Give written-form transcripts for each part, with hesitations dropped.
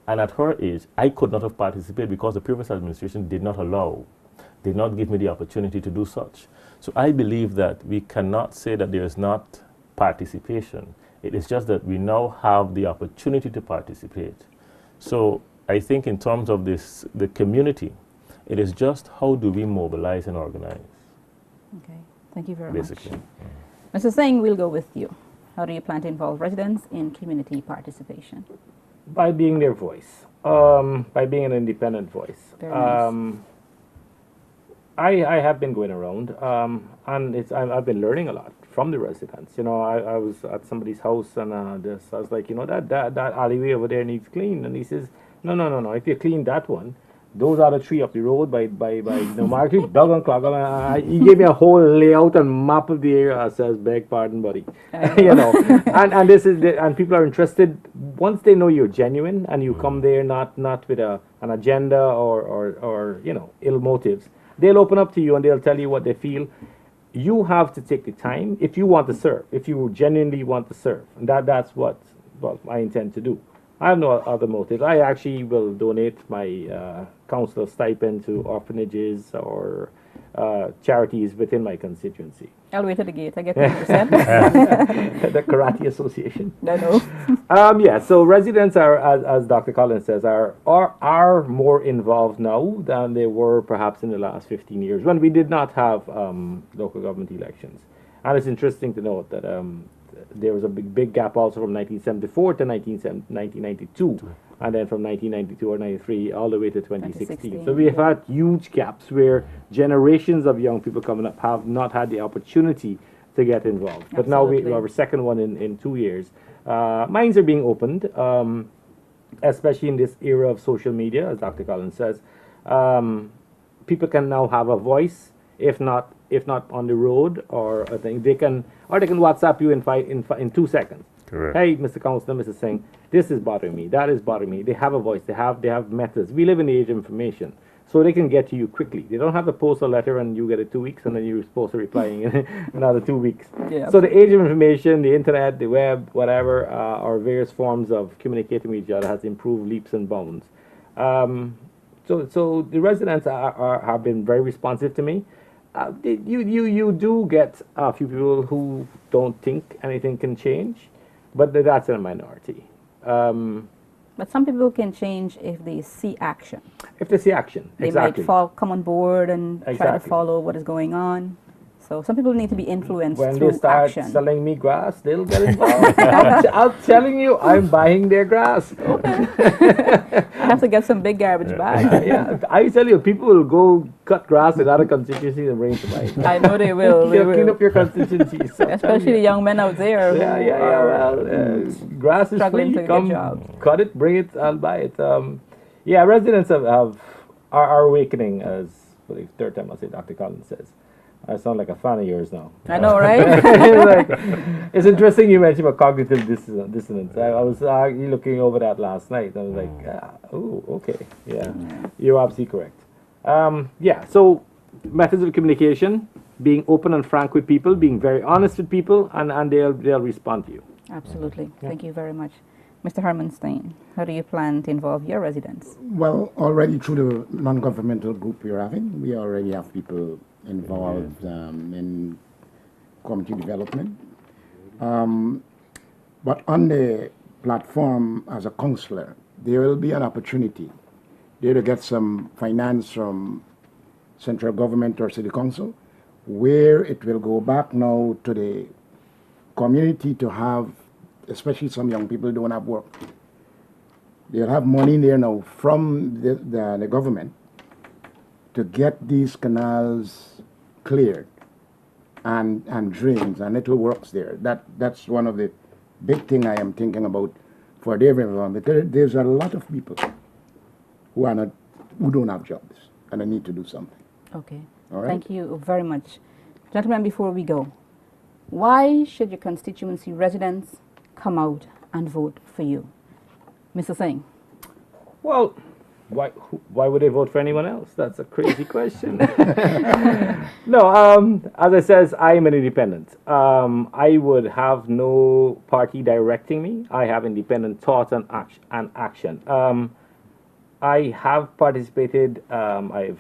And at her age, I could not have participated because the previous administration did not allow, did not give me the opportunity to do such. So I believe that we cannot say that there is not participation. It is just that we now have the opportunity to participate. So I think in terms of this, the community, it is just how do we mobilize and organize. Okay, thank you very basically. much. Mr. Singh, we'll go with you. How do you plan to involve residents in community participation? By being their voice, by being an independent voice. Very nice. I have been going around, and I've been learning a lot from the residents. You know, I was at somebody's house, and I was like, you know, that alleyway over there needs clean, and he says, no. If you clean that one, those are the three up the road by the market, dug and clog. He gave me a whole layout and map of the area. I says, beg pardon, buddy. You know, and this is and people are interested once they know you're genuine and you come there not with an agenda or you know, ill motives. They'll open up to you and they'll tell you what they feel. You have to take the time if you want to serve, if you genuinely want to serve, and that's what I intend to do. I have no other motive. I actually will donate my council stipend to orphanages or charities within my constituency. I'll wait at the gate. I get 10%. The Karate Association. No. Yeah, so residents are, as Dr. Collins says, are more involved now than they were perhaps in the last 15 years when we did not have local government elections. And it's interesting to note that there was a big gap also from 1974 to 1992, and then from 1992 or 93 all the way to 2016. So we have had huge gaps where generations of young people coming up have not had the opportunity to get involved. But now we have our second one in 2 years. Minds are being opened, especially in this era of social media, as Dr. Collins says. People can now have a voice, if not on the road, or I think they can WhatsApp you in 2 seconds. Correct. Hey, Mr. Councilor, Mr. Singh, this is bothering me, that is bothering me. They have a voice, they have methods. We live in the age of information, so they can get to you quickly. They don't have to post a letter and you get it 2 weeks and then you're supposed to reply in another 2 weeks. Yeah. So the age of information, the internet, the web, whatever, or various forms of communicating with each other has improved leaps and bounds. So the residents have been very responsive to me. You do get a few people who don't think anything can change, but that's a minority. But some people can change if they see action. If they see action, they exactly. might come on board and try to follow what is going on. So some people need to be influenced through action. When they start selling me grass, they'll get involved. I'm telling you, I'm buying their grass. Okay. I have to get some big garbage bags. Yeah, I tell you, people will go cut grass in other constituencies and bring it to mine. I know they will. They'll clean up your constituencies. So especially the young men out there. Yeah. Well, grass is struggling free. to Come, get jobs. Cut it, bring it, I'll buy it. Yeah, residents are awakening, as for the third time I'll say Dr. Collins says. I sound like a fan of yours now. I know, right? It's interesting you mentioned about cognitive dissonance. I was looking over that last night. I was like, oh, okay. Yeah, you're absolutely correct. Yeah, so methods of communication, being open and frank with people, being very honest with people, and they'll respond to you. Absolutely. Yeah. Thank you very much. Mr. Hermanstein, how do you plan to involve your residents? Well, already through the non-governmental group we're having, we already have people involved in community development. But on the platform as a counselor, there will be an opportunity there to get some finance from central government or city council, where it will go back now to the community to have, especially some young people don't have work. They'll have money there now from the government to get these canals cleared and drains and little works there. That's one of the big thing I am thinking about for the environment. There's a lot of people who don't have jobs and they need to do something. Okay. All right? Thank you very much. Gentlemen, before we go, why should your constituency residents come out and vote for you? Mr. Singh. Well, why would they vote for anyone else? That's a crazy question. No, as I says, I'm an independent. I would have no party directing me. I have independent thought and action. I have participated. I've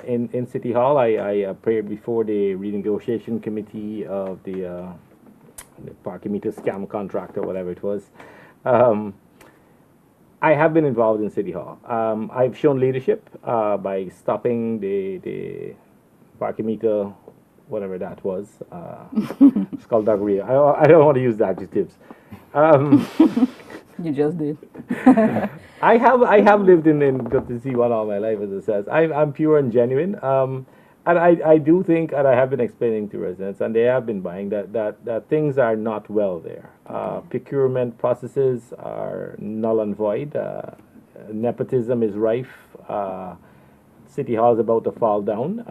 in City Hall. I appeared before the renegotiation committee of the parking meter scam contract or whatever it was. I have been involved in City Hall. I've shown leadership by stopping the parking meter, whatever that was, skullduggery. I don't want to use the adjectives. You just did. I have lived in got to see one all my life, as it says. I'm pure and genuine. And I do think, and I have been explaining to residents, and they have been buying that things are not well there. Procurement processes are null and void. Nepotism is rife. City Hall is about to fall down.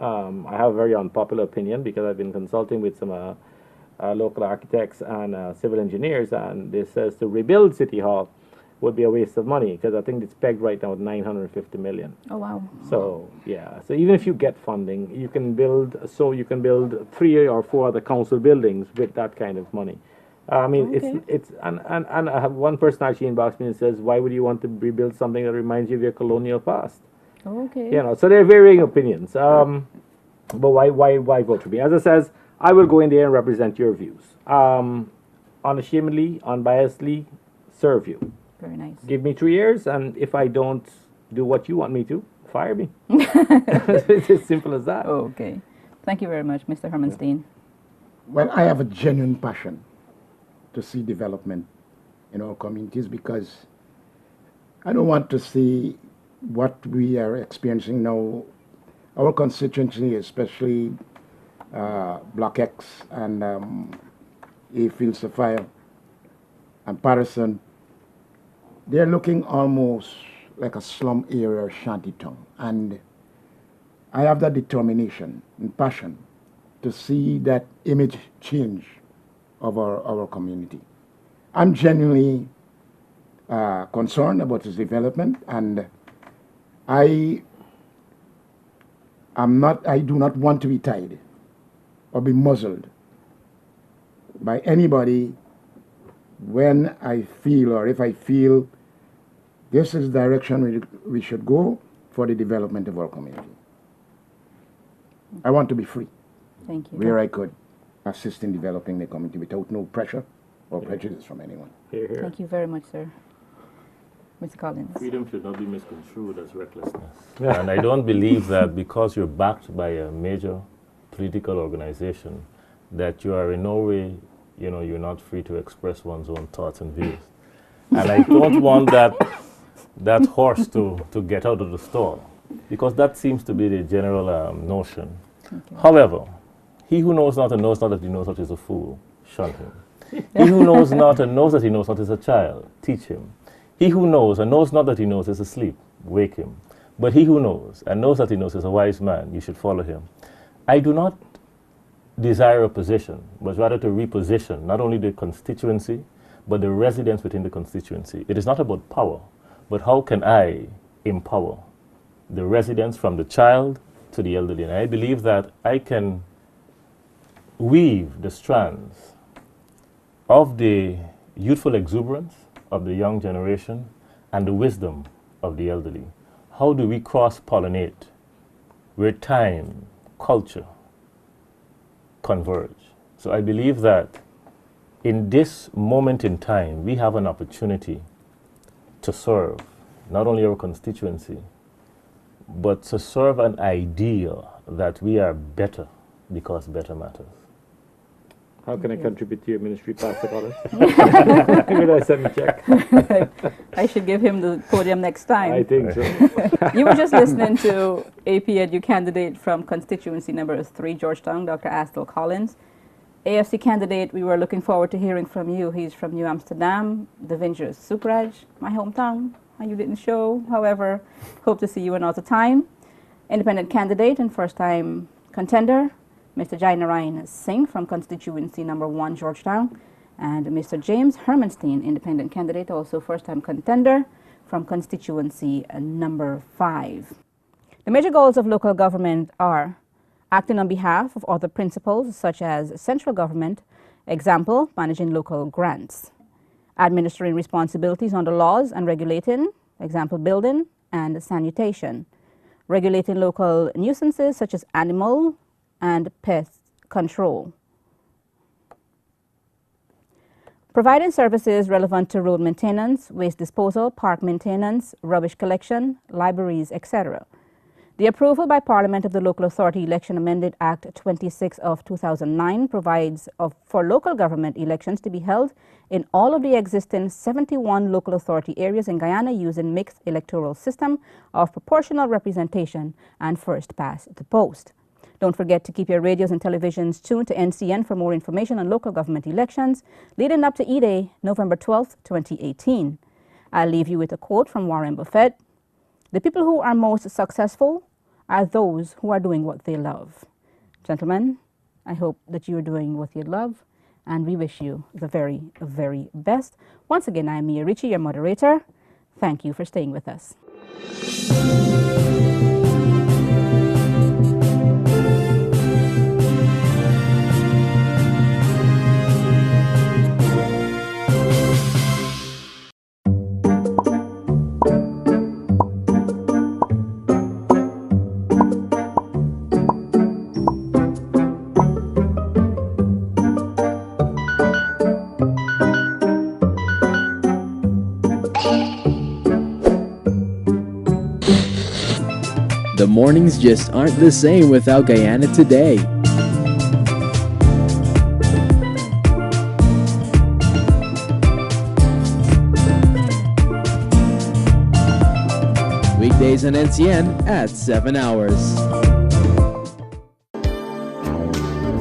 I have a very unpopular opinion because I've been consulting with some local architects and civil engineers, and this says to rebuild City Hall would be a waste of money because I think it's pegged right now at 950 million. Oh wow. So yeah, so even if you get funding, you can build 3 or 4 other council buildings with that kind of money. I mean, Okay. it's and I have one person actually inboxed me and says, why would you want to rebuild something that reminds you of your colonial past? Okay. You know, so there are varying opinions. But why vote for me? As I says, I will go in there and represent your views. Unashamedly, unbiasedly, serve you. Very nice. Give me 3 years, and if I don't do what you want me to, fire me. It's as simple as that. Okay. Thank you very much, Mr. Hermanstein. Well, I have a genuine passion to see development in our communities because I don't want to see what we are experiencing now. Our constituency, especially Block X and A Fields of Fire and Patterson, they're looking almost like a slum area or shanty town. And I have that determination and passion to see that image change of our community. I'm genuinely concerned about its development, and I do not want to be tied or be muzzled by anybody when I feel, or if I feel this is the direction we should go for the development of our community. I want to be free, Thank you. where I could assist in developing the community without no pressure or prejudice from anyone. Here, here. Thank you very much, sir. Mr. Collins. Freedom should not be misconstrued as recklessness. And I don't believe that because you're backed by a major political organization that you are in no way, you're not free to express one's own thoughts and views. And I don't want that horse to get out of the stall, because that seems to be the general notion. Okay. However, he who knows not and knows not that he knows not is a fool, shun him. He who knows not and knows that he knows not is a child, teach him. He who knows and knows not that he knows is asleep, wake him. But he who knows and knows that he knows is a wise man, you should follow him. I do not desire a position, but rather to reposition not only the constituency, but the residents within the constituency. It is not about power, but how can I empower the residents from the child to the elderly. And I believe that I can weave the strands of the youthful exuberance of the young generation and the wisdom of the elderly. How do we cross-pollinate where time, culture converge? So I believe that in this moment in time, we have an opportunity to serve not only our constituency, but to serve an ideal that we are better because better matters. How can I contribute to your ministry, Pastor Collins? Maybe I send a check. I should give him the podium next time. I think so. You were just listening to AP Edu candidate from constituency number 3, Georgetown, Dr. Astell Collins. AFC candidate, we were looking forward to hearing from you. He's from New Amsterdam, the Vingers Supraj, my hometown. You didn't show, however, hope to see you another time. Independent candidate and first-time contender, Mr. Jainarayan Singh from constituency number 1, Georgetown, and Mr. James Hermanstein, independent candidate, also first-time contender from constituency number 5. The major goals of local government are acting on behalf of other principles such as central government, example, managing local grants, administering responsibilities under laws and regulating, example, building and sanitation, regulating local nuisances such as animal and pest control, providing services relevant to road maintenance, waste disposal, park maintenance, rubbish collection, libraries, etc. The approval by Parliament of the Local Authority Election Amended Act 26 of 2009 provides for local government elections to be held in all of the existing 71 local authority areas in Guyana using mixed electoral system of proportional representation and first past the post. Don't forget to keep your radios and televisions tuned to NCN for more information on local government elections leading up to E-Day, November 12, 2018. I'll leave you with a quote from Warren Buffett. The people who are most successful are those who are doing what they love. Gentlemen, I hope that you are doing what you love, and we wish you the very, very best. Once again, I'm Mia Ritchie, your moderator. Thank you for staying with us. The mornings just aren't the same without Guyana Today. Weekdays on NCN at 7 hours.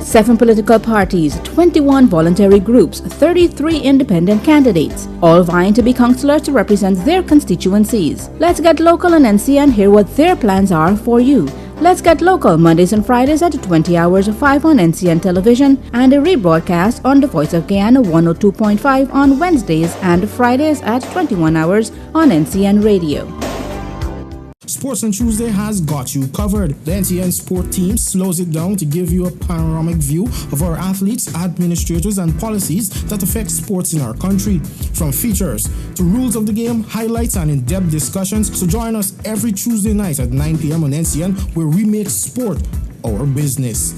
7 political parties, 21 voluntary groups, 33 independent candidates, all vying to be councillors to represent their constituencies. Let's get local on NCN, hear what their plans are for you. Let's Get Local, Mondays and Fridays at 20 hours 5 on NCN television and a rebroadcast on the Voice of Guyana 102.5 on Wednesdays and Fridays at 21 hours on NCN radio. Sports on Tuesday has got you covered. The NCN sport team slows it down to give you a panoramic view of our athletes, administrators, and policies that affect sports in our country. From features to rules of the game, highlights, and in-depth discussions. So join us every Tuesday night at 9 p.m. on NCN, where we make sport our business.